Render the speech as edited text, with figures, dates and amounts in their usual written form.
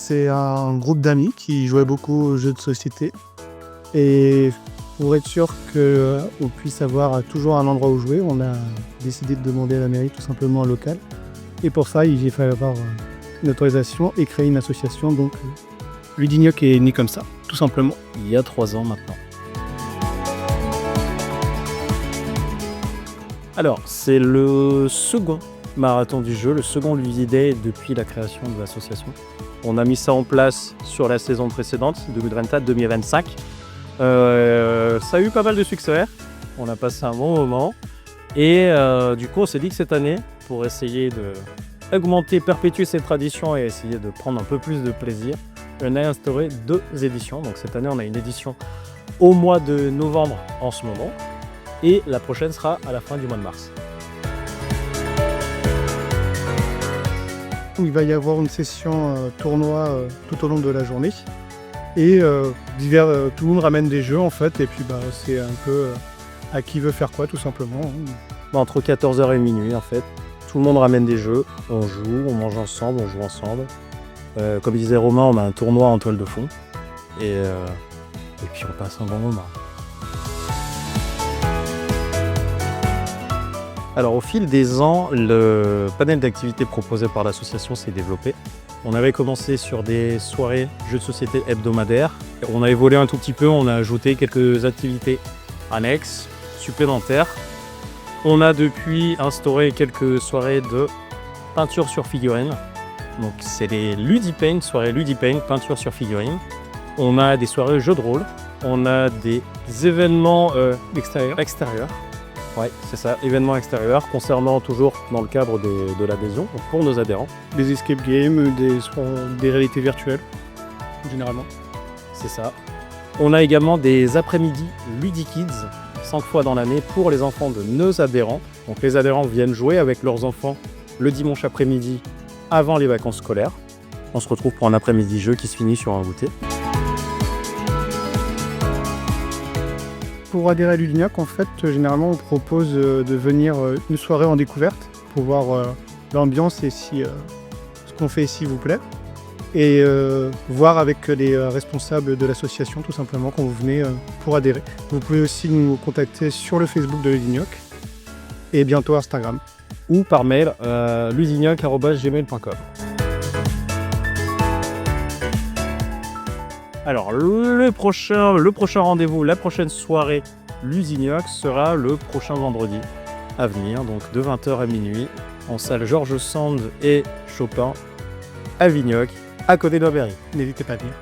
c'est un groupe d'amis qui jouaient beaucoup aux jeux de société. Et pour être sûr qu'on puisse avoir toujours un endroit où jouer, on a décidé de demander à la mairie tout simplement un local. Et pour ça, il fallait avoir une autorisation et créer une association. Donc Ludignoc est né comme ça, tout simplement. Il y a 3 ans maintenant. Alors, c'est le second marathon du jeu, le second Ludic Day depuis la création de l'association. On a mis ça en place sur la saison précédente, 2024-2025. Ça a eu pas mal de succès, on a passé un bon moment. Et du coup, on s'est dit que cette année, pour essayer d'augmenter, perpétuer cette tradition et essayer de prendre un peu plus de plaisir, on a instauré 2 éditions. Donc cette année, on a une édition au mois de novembre en ce moment. Et la prochaine sera à la fin du mois de mars. Il va y avoir une session tournoi tout au long de la journée. Et tout le monde ramène des jeux en fait. Et puis c'est un peu à qui veut faire quoi tout simplement. Entre 14h et minuit en fait. Tout le monde ramène des jeux. On joue, on mange ensemble, on joue ensemble. Comme disait Romain, on a un tournoi en toile de fond. Et puis on passe un bon moment. Alors au fil des ans, le panel d'activités proposé par l'association s'est développé. On avait commencé sur des soirées jeux de société hebdomadaires. On a évolué un tout petit peu, on a ajouté quelques activités annexes, supplémentaires. On a depuis instauré quelques soirées de peinture sur figurines. Donc c'est les Ludipaint, soirées Ludipaint, peinture sur figurines. On a des soirées jeux de rôle. On a des événements extérieurs. Ouais, c'est ça, événements extérieurs concernant toujours dans le cadre de l'adhésion pour nos adhérents. Des escape games, des réalités virtuelles, généralement. C'est ça. On a également des après-midi Ludikids, 5 fois dans l'année pour les enfants de nos adhérents. Donc les adhérents viennent jouer avec leurs enfants le dimanche après-midi avant les vacances scolaires. On se retrouve pour un après-midi jeu qui se finit sur un goûter. Pour adhérer à Ludignoc, en fait, généralement, on propose de venir une soirée en découverte pour voir l'ambiance et si ce qu'on fait ici vous plaît. Et voir avec les responsables de l'association, tout simplement, quand vous venez pour adhérer. Vous pouvez aussi nous contacter sur le Facebook de Ludignoc et bientôt Instagram. Ou par mail ludignoc@gmail.com. Alors, le prochain rendez-vous, la prochaine soirée Ludignoc sera le prochain vendredi à venir, donc de 20h à minuit, en salle Georges Sand et Chopin à Vignoc, à côté de l'Aubéry. N'hésitez pas à venir.